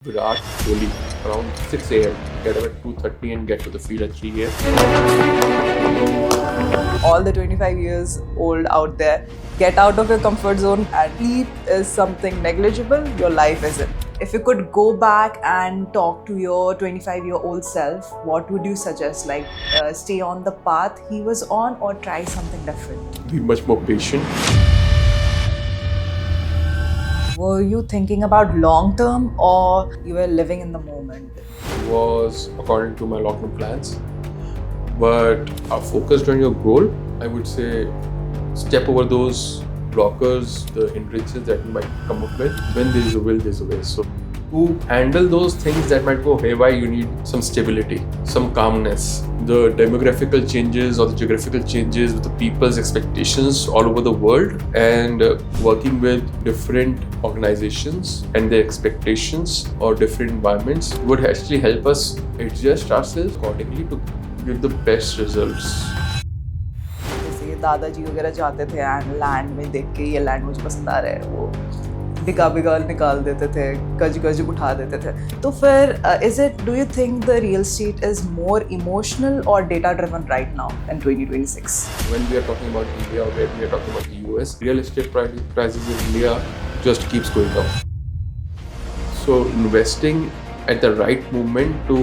Virat Kohli around 6 a.m. Get up at 2:30 and get to the field at 3 a.m. All the 25 years old out there, get out of your comfort zone, and sleep is something negligible, your life isn't. If you could go back and talk to your 25-year-old self, what would you suggest? Like, stay on the path he was on or try something different? Be much more patient. Were you thinking about long term or you were living in the moment? Was according to my long-term plans, but are focused on your goal. I would say step over those blockers, the hindrances that you might come up with. When there is a will, there is a way. So to handle those things that might go haywire, you need some stability, some calmness. The demographical changes or the geographical changes with the people's expectations all over the world, and working with different organizations and their expectations or different environments would actually help us adjust ourselves accordingly to give the best results. जैसे दादाजी वगैरह जाते थे and land में देख के ये land मुझे पसंद आ रहा है, वो बिका बिका निकाल देते थे, गज गज उठा देते थे. तो फिर is it, do you think the real estate is more emotional or data driven right now in 2026? When we are talking about India or when we are talking about the US, real estate prices in India just keeps going up. So investing at the right moment to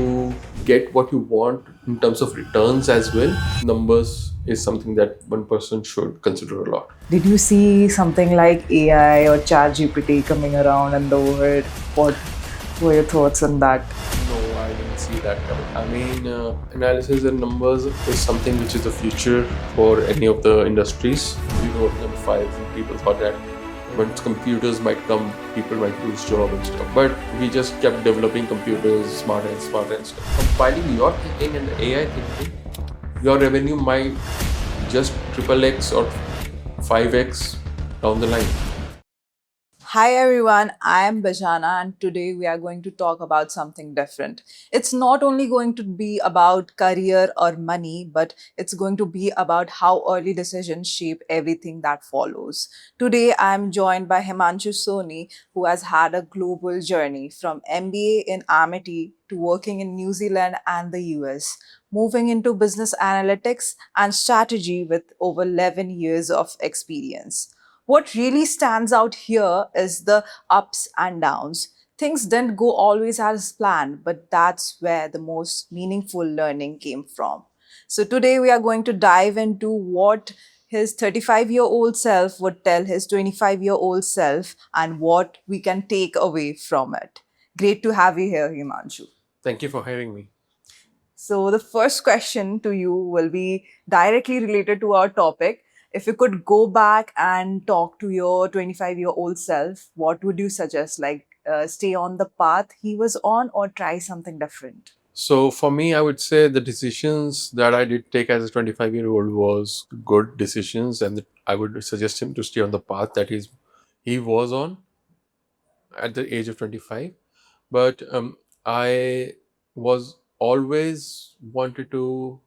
get what you want in terms of returns as well, numbers is something that one person should consider a lot. Did you see something like AI or ChatGPT coming around in the world? What were your thoughts on that? No, I didn't see that coming. I mean, analysis and numbers is something which is the future for any of the industries. We were working on files and people thought that once computers might come, people might lose job and stuff. But we just kept developing computers smarter and smarter and stuff. Compiling your thinking and the AI thinking, your revenue might just triple X or 5X down the line. Hi everyone, I am Bijana and today we are going to talk about something different. It's not only going to be about career or money, but it's going to be about how early decisions shape everything that follows. Today I am joined by Himanshu Soni, who has had a global journey from MBA in Amity to working in New Zealand and the US, moving into business analytics and strategy with over 11 years of experience. What really stands out here is the ups and downs. Things didn't go always as planned, but that's where the most meaningful learning came from. So, today we are going to dive into what his 35-year-old self would tell his 25-year-old self and what we can take away from it. Great to have you here, Himanshu. Thank you for having me. So, the first question to you will be directly related to our topic. If you could go back and talk to your 25-year-old self, what would you suggest? Like, stay on the path he was on or try something different? So for me, I would say the decisions that I did take as a 25-year-old was good decisions, and I would suggest him to stay on the path that he was on at the age of 25. But I was always wanted to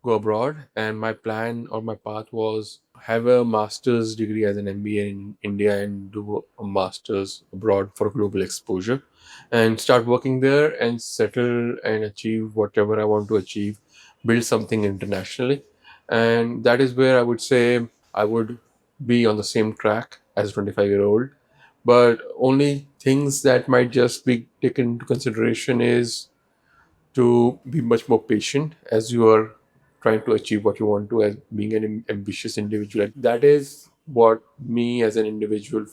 go abroad, and my plan or my path was have a master's degree as an MBA in India and do a master's abroad for global exposure and start working there and settle and achieve whatever I want to achieve, build something internationally. And that is where I would say I would be on the same track as a 25-year-old. But only things that might just be taken into consideration is to be much more patient as you are trying to achieve what you want to as being an ambitious individual. That is what me as an individual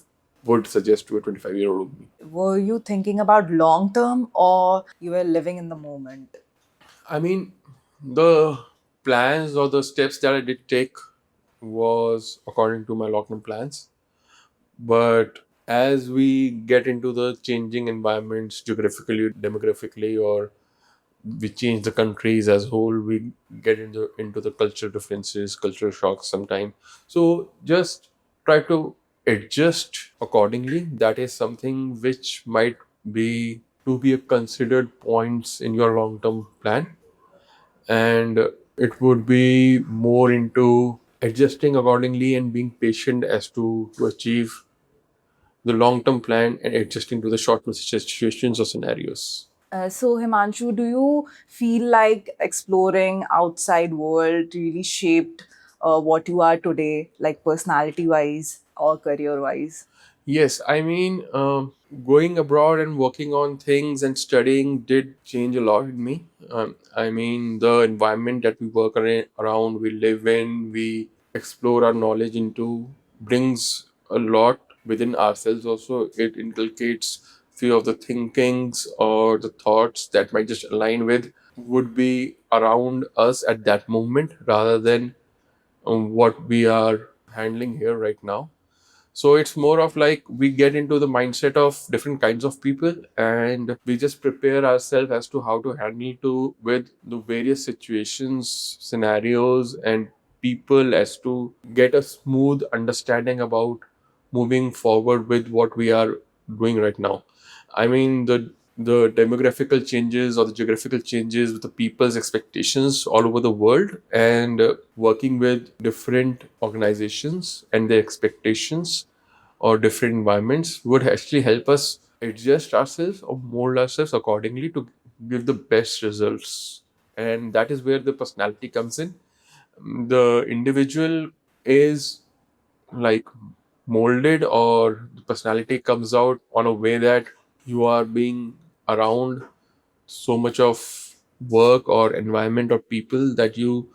would suggest to a 25-year-old me. Were you thinking about long term or you were living in the moment? I mean, the plans or the steps that I did take was according to my long-term plans. But as we get into the changing environments geographically, demographically, or we change the countries as a whole, we get into the cultural differences, cultural shocks sometimes. So just try to adjust accordingly. That is something which might be to be a considered points in your long-term plan, and it would be more into adjusting accordingly and being patient as to achieve the long term plan and adjusting to the short term situations or scenarios. So Himanshu, do you feel like exploring outside world really shaped what you are today, like personality wise or career wise? Yes, I mean, going abroad and working on things and studying did change a lot in me. I mean, the environment that we work around, we live in, we explore our knowledge into, brings a lot within ourselves also. It inculcates few of the thinkings or the thoughts that might just align with would be around us at that moment rather than what we are handling here right now. So it's more of like we get into the mindset of different kinds of people and we just prepare ourselves as to how to handle to with the various situations, scenarios and people as to get a smooth understanding about moving forward with what we are doing right now. I mean the demographical changes or the geographical changes with the people's expectations all over the world and working with different organizations and their expectations or different environments would actually help us adjust ourselves or mold ourselves accordingly to give the best results. And that is where the personality comes in. The individual is like molded, or the personality comes out on a way that you are being around so much of work or environment or people that you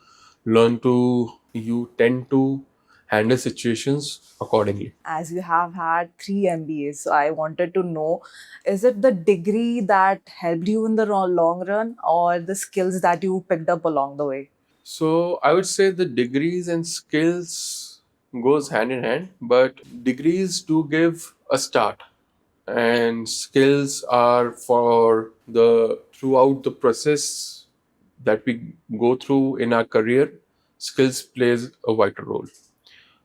tend to handle situations accordingly. As you have had three MBAs, so I wanted to know, is it the degree that helped you in the long run or the skills that you picked up along the way? So I would say the degrees and skills goes hand in hand, but degrees do give a start and skills are for the throughout the process that we go through in our career. Skills plays a vital role.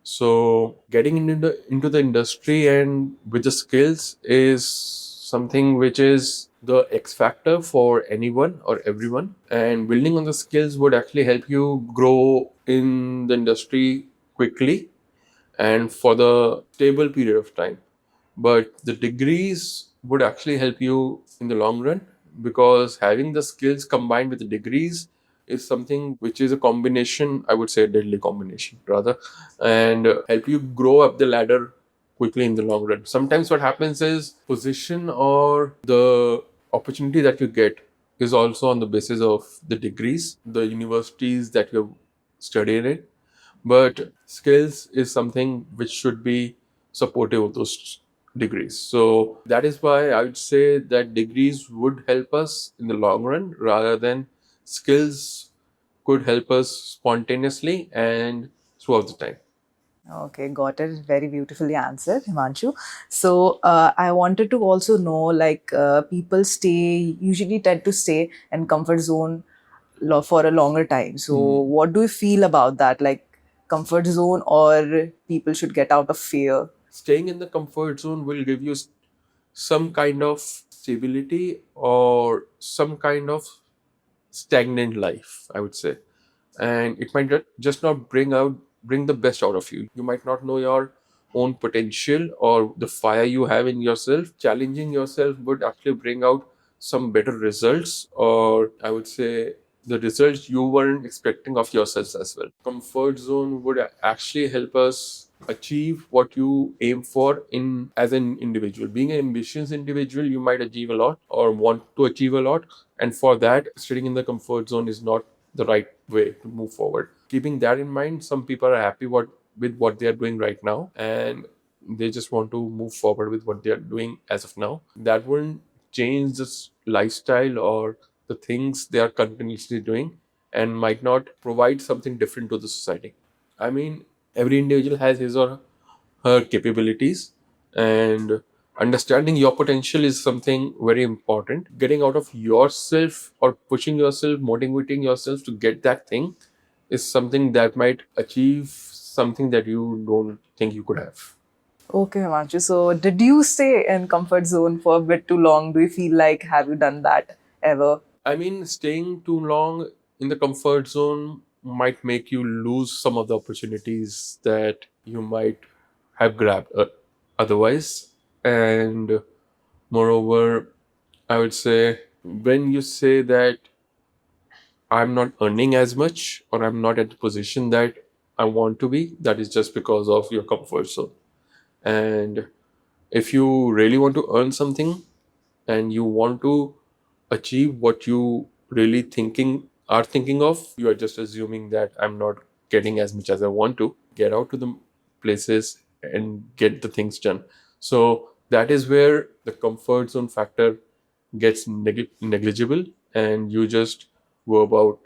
So getting into the industry and with the skills is something which is the X factor for anyone or everyone. And building on the skills would actually help you grow in the industry quickly and for the stable period of time. But the degrees would actually help you in the long run because having the skills combined with the degrees is something which is a combination, I would say a deadly combination rather, and help you grow up the ladder quickly in the long run. Sometimes what happens is position or the opportunity that you get is also on the basis of the degrees, the universities that you've studied in, but skills is something which should be supportive of those degrees. So that is why I would say that degrees would help us in the long run rather than skills could help us spontaneously and throughout the time. Okay, got it. Very beautifully answered, Himanshu. So, I wanted to also know, like, people usually tend to stay in comfort zone for a longer time. So, Hmm. what do you feel about that? Like, comfort zone or people should get out of fear? Staying in the comfort zone will give you some kind of stability or some kind of stagnant life, I would say. And it might just not bring the best out of you. You might not know your own potential or the fire you have in yourself. Challenging yourself would actually bring out some better results, or I would say the results you weren't expecting of yourselves as well. Comfort zone would actually help us achieve what you aim for in as an individual. Being an ambitious individual, you might achieve a lot or want to achieve a lot, and for that sitting in the comfort zone is not the right way to move forward. Keeping that in mind, some people are happy with what they are doing right now and they just want to move forward with what they are doing as of now. That wouldn't change this lifestyle or the things they are continuously doing and might not provide something different to the society. I mean, every individual has his or her capabilities, and understanding your potential is something very important. Getting out of yourself or pushing yourself, motivating yourself to get that thing is something that might achieve something that you don't think you could have. Okay, Himanshu. So, did you stay in comfort zone for a bit too long? Do you feel like have you done that ever? I mean, staying too long in the comfort zone might make you lose some of the opportunities that you might have grabbed otherwise. And moreover, I would say when you say that I'm not earning as much or I'm not at the position that I want to be, that is just because of your comfort zone. And if you really want to earn something and you want to achieve what you really thinking of, you are just assuming that I'm not getting as much as I want to. Get out to the places and get the things done. So that is where the comfort zone factor gets negligible, and you just go about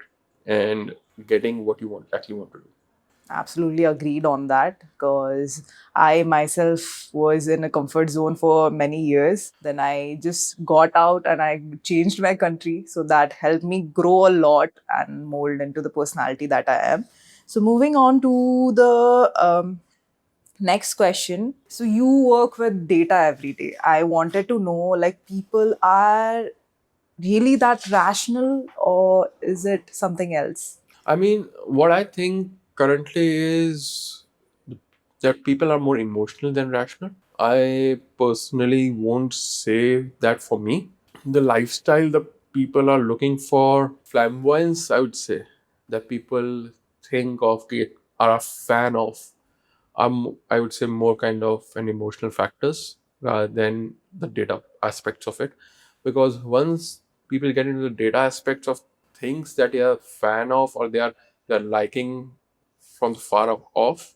and getting what you actually want to do. Absolutely agreed on that because I myself was in a comfort zone for many years. Then I just got out and I changed my country. So that helped me grow a lot and mold into the personality that I am. So moving on to the next question. So you work with data every day. I wanted to know, like, people are really that rational, or is it something else? I mean, what I think currently is that people are more emotional than rational. I personally won't say that for me. The lifestyle that people are looking for, flamboyance, I would say, that people think of, are a fan of, I would say more kind of an emotional factors rather than the data aspects of it. Because once people get into the data aspects of things that they are a fan of, or they're liking from far off,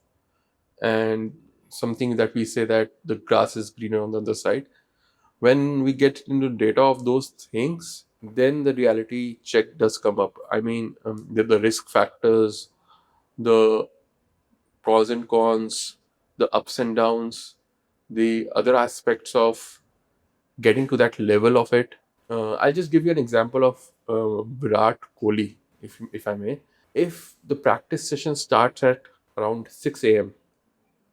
and something that we say that the grass is greener on the other side, when we get into data of those things, then the reality check does come up. I mean, the risk factors, the pros and cons, the ups and downs, the other aspects of getting to that level of it. I'll just give you an example of Virat Kohli, if I may. If the practice session starts at around 6 a.m.,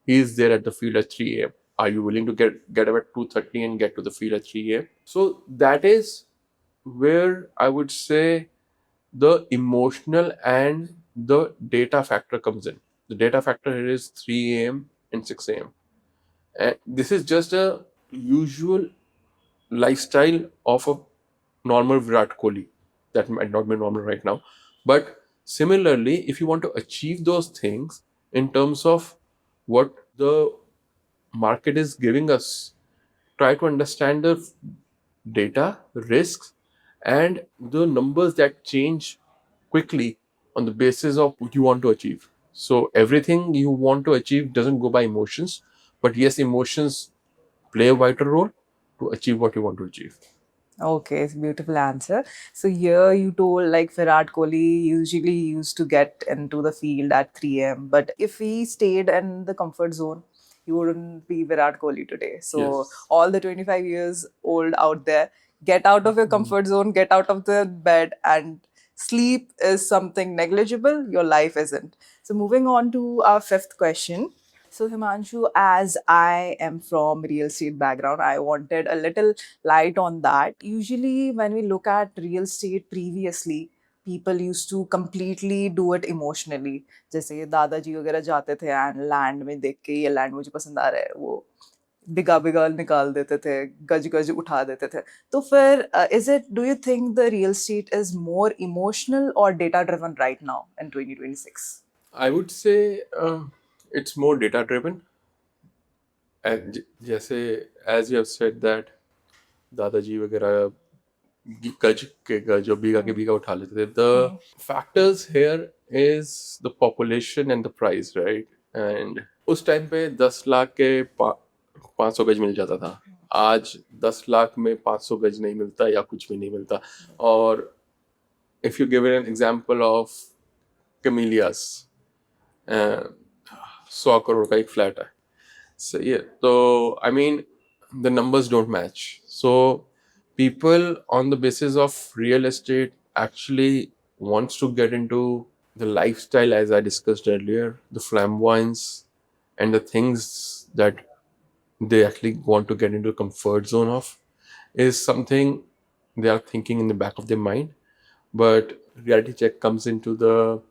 he is there at the field at 3 a.m. Are you willing to get up at 2:30 and get to the field at 3 a.m.? So that is where I would say the emotional and the data factor comes in. The data factor here is 3 a.m. and 6 a.m. And this is just a usual lifestyle of a normal Virat Kohli. That might not be normal right now. But similarly, if you want to achieve those things in terms of what the market is giving us, try to understand the data, risks, and the numbers that change quickly on the basis of what you want to achieve. So everything you want to achieve doesn't go by emotions, but yes, emotions play a vital role to achieve what you want to achieve. Okay, it's a beautiful answer. So here you told like Virat Kohli usually used to get into the field at 3 a.m. But if he stayed in the comfort zone, he wouldn't be Virat Kohli today. So Yes. all the 25 years old out there, get out of your comfort zone, get out of the bed, and sleep is something negligible. Your life isn't. So moving on to our fifth question. So Himanshu, as I am from real estate background, I wanted a little light on that. Usually, when we look at real estate previously, people used to completely do it emotionally. जैसे दादाजी वगैरह जाते थे and land में देख के ये land मुझे पसंद आ रहा है वो बिगा बिगा निकाल देते थे गज गज उठा देते थे तो फिर is it do you think the real estate is more emotional or data driven right now in 2026? I would say it's more data driven. And जैसे as you have said that दादाजी वगैरह गज के गज और बीघा के बीघा उठा लेते थे. The factors here is the population and the price, right? And उस टाइम पे 10 लाख के 500 गज मिल जाता था. आज 10 लाख में 500 गज नहीं मिलता या कुछ भी नहीं मिलता. और if you give it an example of Camellias, 100 crore का एक फ्लैट है. सही है. तो I mean the numbers don't match. So people on the basis of real estate actually wants to get into the lifestyle, as I discussed earlier, the flamboyance and the things that they actually want to get into comfort zone of is something they are thinking in the back of their mind. But reality check comes into the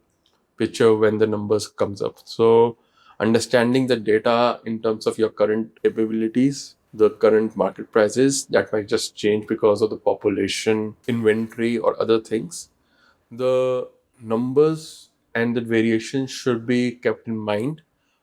picture when the numbers comes up. So understanding the data in terms of your current capabilities the current market prices that might just change because of the population, inventory, or other things. The numbers and the variation should be kept in mind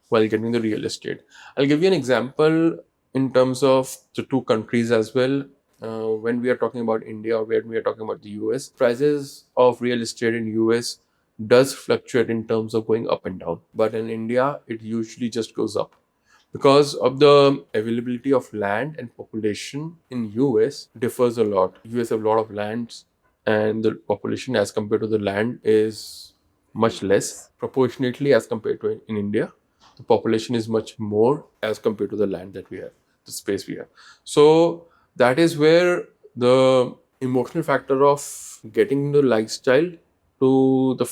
while getting the real estate. I'll give you an example in terms of the two countries as well. When we are talking about India or when we are talking about the US, prices of real estate in US does fluctuate in terms of going up and down. But in India, it usually just goes up because of the availability of land and population in US differs a lot. US have a lot of lands and the population as compared to the land is much less proportionately as compared to in India. The population is much more as compared to the land that we have, the space we have. So that is where the emotional factor of getting the lifestyle to the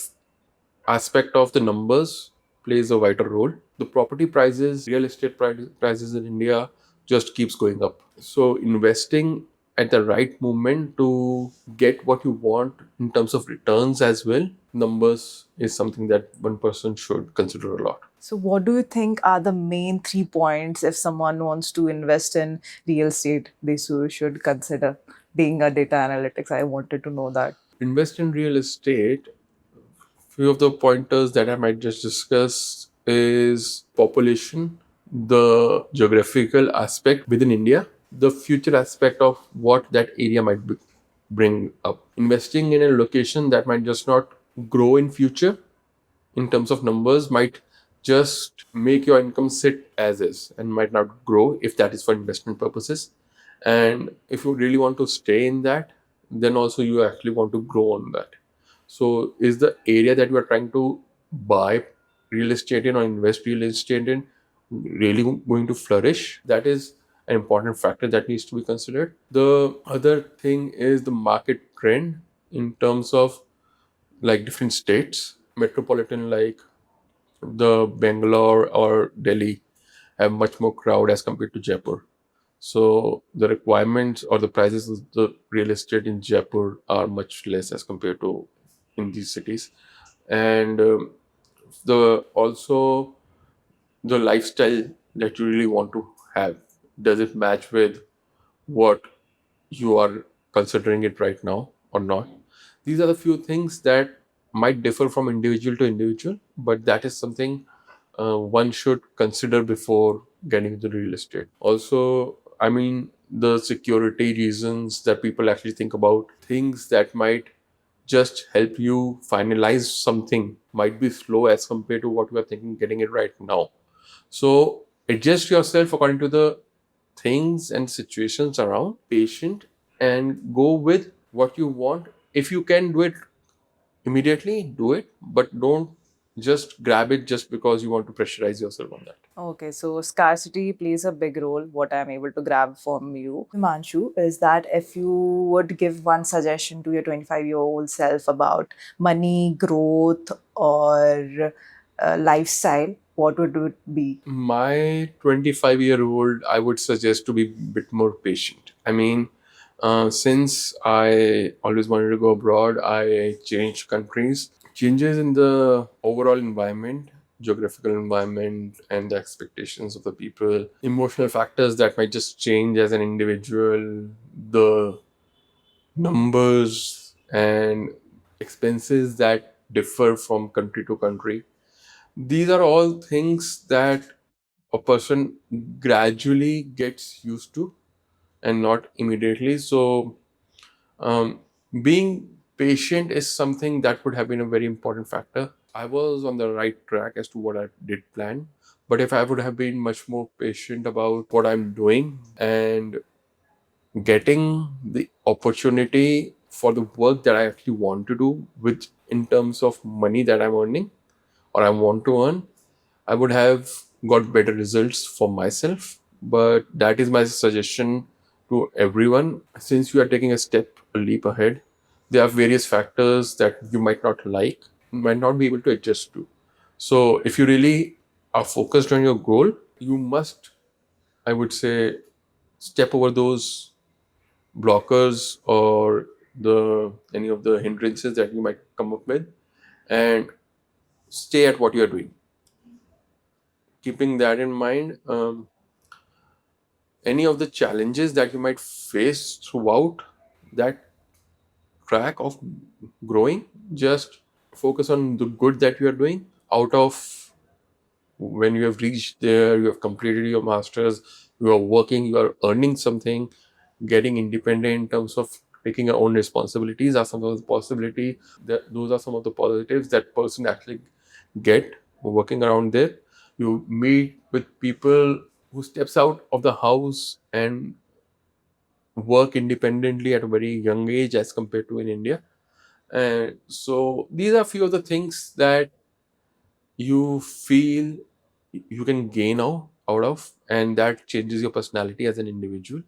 aspect of the numbers plays a vital role. The property prices, real estate prices in India just keeps going up. So investing at the right moment to get what you want in terms of returns as well, numbers is something that one person should consider a lot. So, what do you think are the main 3 points if someone wants to invest in real estate should consider? Being a data analytics, I wanted to know that. Invest in real estate. Few of the pointers that I might just discuss is population, the geographical aspect within India, the future aspect of what that area might bring up. Investing in a location that might just not grow in future in terms of numbers might just make your income sit as is and might not grow if that is for investment purposes. And if you really want to stay in that, then also you actually want to grow on that. So, is the area that you are trying to buy real estate in or invest real estate in really going to flourish? That is an important factor that needs to be considered. The other thing is the market trend in terms of like different states, metropolitan like the Bangalore or Delhi have much more crowd as compared to Jaipur. So the requirements or the prices of the real estate in Jaipur are much less as compared to in these cities, and the also the lifestyle that you really want to have, does it match with what you are considering it right now or not? These are the few things that might differ from individual to individual, but that is something one should consider before getting into real estate. Also, I mean, the security reasons that people actually think about, things that might just help you finalize something might be slow as compared to what you are thinking getting it right now. So adjust yourself according to the things and situations around, patient, and go with what you want. If you can do it immediately, do it, but don't just grab it just because you want to pressurize yourself on that. Okay, so scarcity plays a big role. What I'm able to grab from you, Himanshu, is that if you would give one suggestion to your 25-year-old self about money, growth, or lifestyle, what would it be? My 25-year-old, I would suggest to be a bit more patient. I mean, since I always wanted to go abroad, I changed countries. Changes in the overall environment, geographical environment, and the expectations of the people, emotional factors that might just change as an individual, the numbers and expenses that differ from country to country. These are all things that a person gradually gets used to and not immediately. So, um, being patient is something that would have been a very important factor. I was on the right track as to what I did plan, but if I would have been much more patient about what I'm doing and getting the opportunity for the work that I actually want to do, which in terms of money that I'm earning or I want to earn, I would have got better results for myself. But that is my suggestion to everyone. Since you are taking a step, a leap ahead, there are various factors that you might not like, might not be able to adjust to. So, if you really are focused on your goal, you must, I would say, step over those blockers or the any of the hindrances that you might come up with and stay at what you are doing. Keeping that in mind, any of the challenges that you might face throughout that track of growing. Just focus on the good that you are doing. Out of when you have reached there, you have completed your masters, you are working, you are earning something, getting independent in terms of taking your own responsibilities are some of the possibility that those are some of the positives that person actually get working around there. You meet with people who steps out of the house and work independently at a very young age as compared to in India. And so these are few of the things that you feel you can gain out of, and that changes your personality as an individual.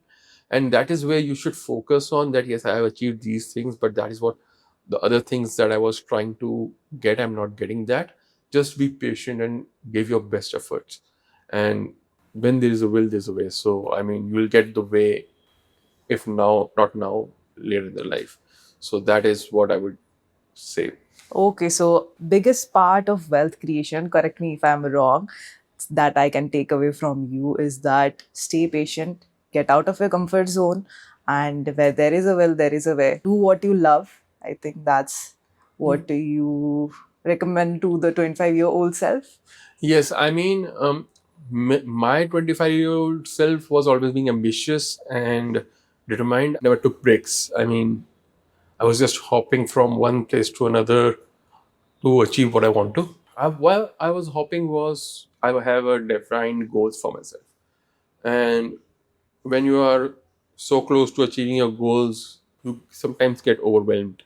And that is where you should focus on that. Yes, I have achieved these things, but that is what the other things that I was trying to get, I'm not getting that. Just be patient and give your best efforts. And when there is a will, there's a way. So I mean, you will get the way, if now not now, later in the life. So that is what I would say. Okay, so biggest part of wealth creation, correct me if I'm wrong, that I can take away from you is that stay patient, get out of your comfort zone, and where there is a will, there is a way. Do what you love. I think that's what you recommend to the 25-year-old self. Yes, I mean, my 25-year-old self was always being ambitious and determined, never took breaks. I mean, I was just hopping from one place to another to achieve what I want to. While I was hopping, was I have a defined goals for myself. And when you are so close to achieving your goals, you sometimes get overwhelmed.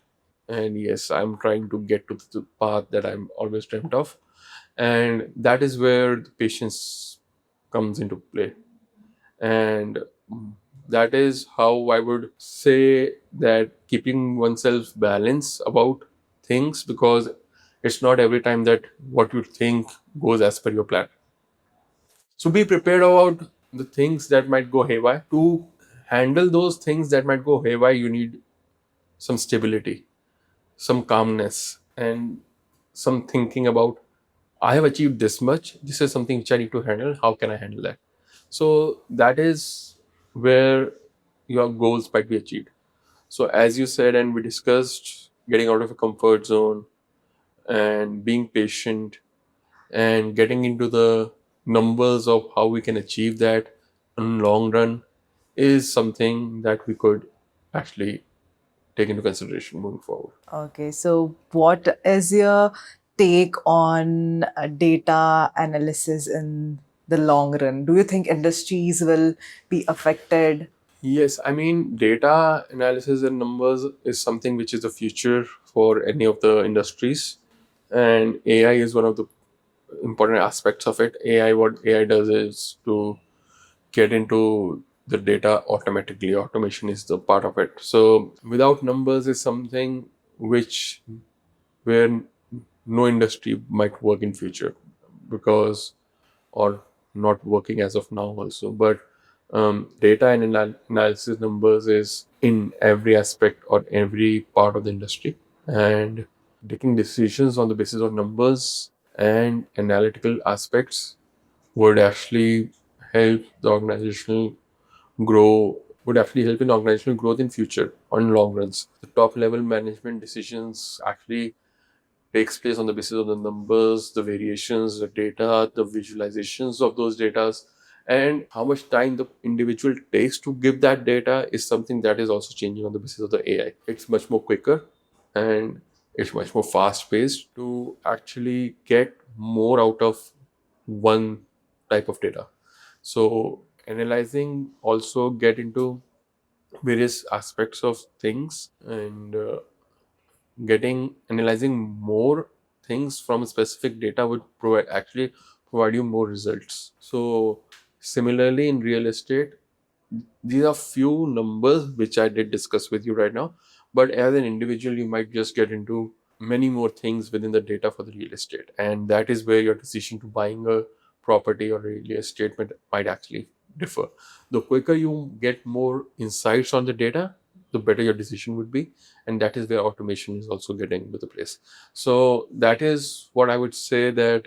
And yes, I'm trying to get to the path that I'm always dreamt of. And that is where the patience comes into play. And that is how I would say that keeping oneself balance about things, because it's not every time that what you think goes as per your plan. So be prepared about the things that might go haywire. To handle those things that might go haywire, you need some stability, some calmness, and some thinking about, I have achieved this much. This is something which I need to handle. How can I handle that? So that is where your goals might be achieved. So as you said, and we discussed, getting out of a comfort zone and being patient and getting into the numbers of how we can achieve that in long run is something that we could actually take into consideration moving forward. Okay, so what is your take on data analysis in the long run? Do you think industries will be affected? Yes, I mean, data analysis and numbers is something which is the future for any of the industries, and AI is one of the important aspects of it. AI, what AI does is to get into the data automatically. Automation is the part of it. So without numbers is something which where no industry might work in future, because or not working as of now also. But data and analysis numbers is in every aspect or every part of the industry, and taking decisions on the basis of numbers and analytical aspects would actually help the organizational grow would actually help in organizational growth in future on long runs. The top level management decisions actually takes place on the basis of the numbers, the variations, the data, the visualizations of those data, and how much time the individual takes to give that data is something that is also changing on the basis of the AI. It's much more quicker and it's much more fast paced to actually get more out of one type of data. So analyzing also get into various aspects of things, and getting analyzing more things from specific data would provide you more results. So similarly in real estate, these are few numbers which I did discuss with you right now, but as an individual you might just get into many more things within the data for the real estate, and that is where your decision to buying a property or real estate might actually differ. The quicker you get more insights on the data, the better your decision would be, and that is where automation is also getting into the place. So that is what I would say, that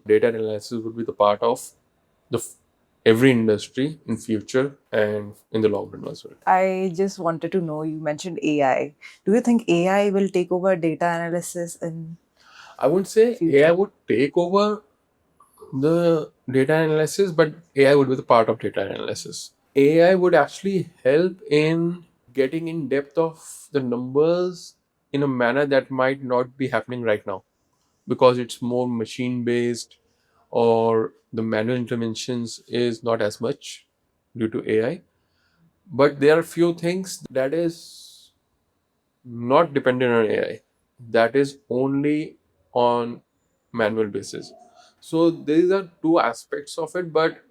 data analysis would be the part of the every industry in future and in the long run as well. I just wanted to know, you mentioned AI. Do you think AI will take over data analysis in I wouldn't say AI future? would take over the data analysis, but AI would be the part of data analysis. AI would actually help in getting in depth of the numbers in a manner that might not be happening right now because it's more machine based, or the manual interventions is not as much due to AI. But there are few things that is not dependent on AI, that is only on manual basis. So these are two aspects of it, but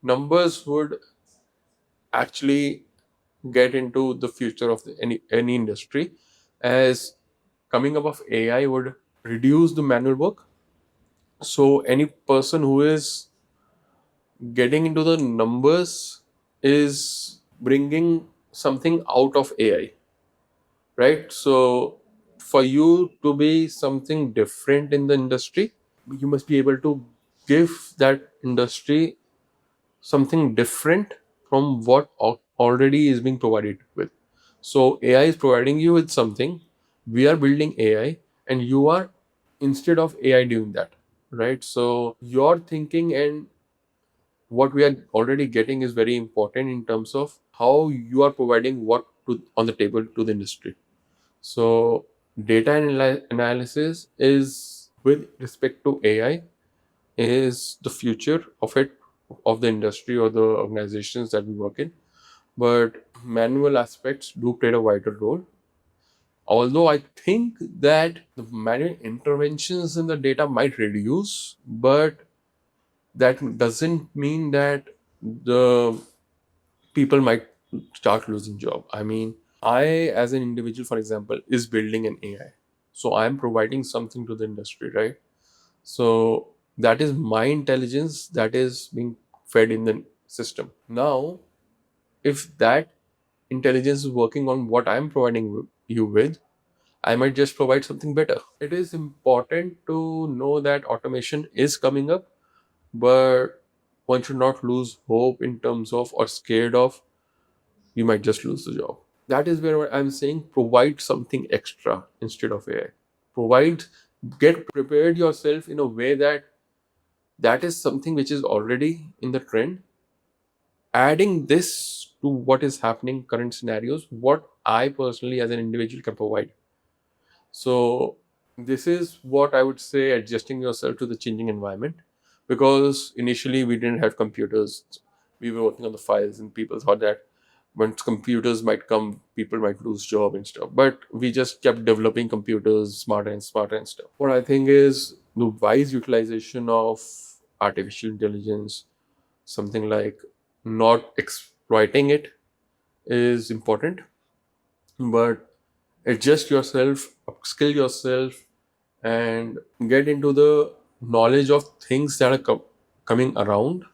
numbers would actually get into the future of any industry, as coming up of AI would reduce the manual work. So any person who is getting into the numbers is bringing something out of AI, right? So for you to be something different in the industry, you must be able to give that industry something different from what already is being provided with. So AI is providing you with something, we are building AI, and you are, instead of AI doing that, right? So your thinking and what we are already getting is very important in terms of how you are providing what to, on the table to the industry. So data analysis is, with respect to AI, is the future of it, of the industry or the organizations that we work in. But manual aspects do play a vital role. Although I think that the manual interventions in the data might reduce, but that doesn't mean that the people might start losing job. I mean, I as an individual, for example, is building an AI. So I am providing something to the industry, right? So that is my intelligence that is being fed in the system. Now, if that intelligence is working on what I'm providing you with, I might just provide something better. It is important to know that automation is coming up, but one should not lose hope in terms of, or scared of, you might just lose the job. That is where I'm saying provide something extra instead of AI. Provide, get prepared yourself in a way that that is something which is already in the trend. Adding this to what is happening, current scenarios, what I personally as an individual can provide. So this is what I would say, adjusting yourself to the changing environment. Because initially we didn't have computers. We were working on the files and people thought that once computers might come, people might lose job and stuff. But we just kept developing computers smarter and stuff. What I think is the wise utilization of artificial intelligence, something like not exploiting it, is important. But adjust yourself, upskill yourself, and get into the knowledge of things that are coming around,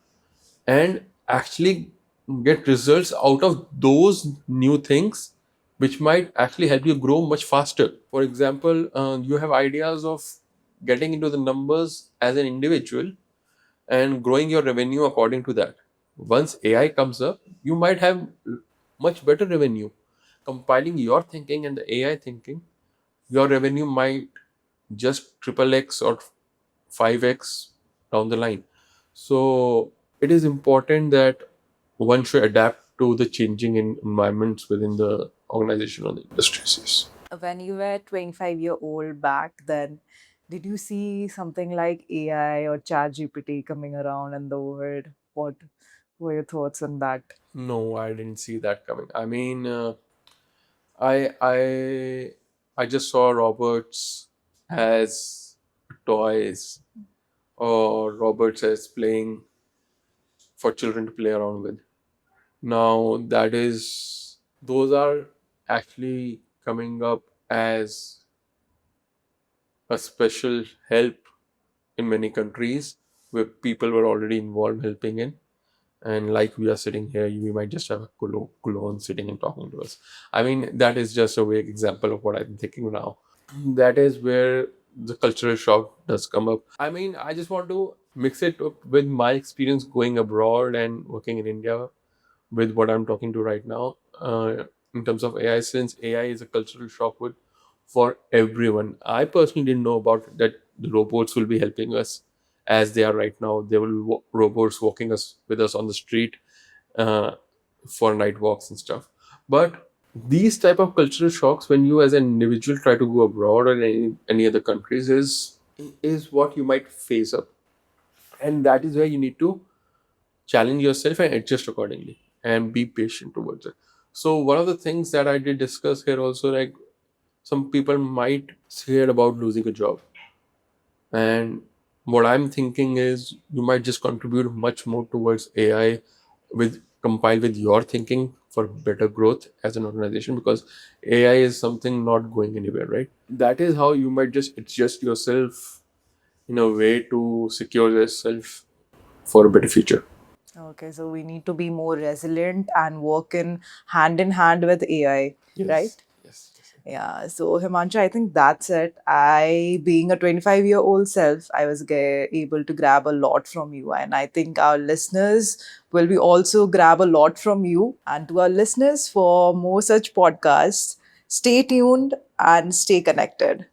and actually get results out of those new things, which might actually help you grow much faster. For example, you have ideas of getting into the numbers as an individual and growing your revenue according to that. Once AI comes up, you might have much better revenue. Compiling your thinking and the AI thinking, your revenue might just triple X or 5X down the line. So it is important that one should adapt to the changing environments within the organization or the industries. Yes. When you were 25-year-old back then, did you see something like AI or ChatGPT coming around in the world? What were your thoughts on that? No, I didn't see that coming. I mean, I just saw robots as toys, or robots as playing for children to play around with. Now that is, those are actually coming up as a special help in many countries where people were already involved helping in. And like we are sitting here, we might just have a clone sitting and talking to us. I mean, that is just a vague example of what I'm thinking now. That is where the cultural shock does come up. I mean, I just want to mix it up with my experience going abroad and working in India with what I'm talking to right now, in terms of AI, since AI is a cultural shock for everyone. I personally didn't know about that the robots will be helping us as they are right now. There will be robots walking us with us on the street, uh, for night walks and stuff. But these type of cultural shocks, when you as an individual try to go abroad or any other countries, is what you might face up, and that is where you need to challenge yourself and adjust accordingly and be patient towards it. So one of the things that I did discuss here also, like, some people might scared about losing a job, and what I'm thinking is you might just contribute much more towards AI with compiled with your thinking for better growth as an organization, because AI is something not going anywhere, right? That is how you might just adjust yourself in a way to secure yourself for a better future. Okay, so we need to be more resilient and work in hand with AI, Yes, right? yes, yes. Yeah, so Himanshu, I think that's it. I, being a 25-year-old self, I was able to grab a lot from you. And I think our listeners will be also grab a lot from you. And to our listeners, for more such podcasts, stay tuned and stay connected.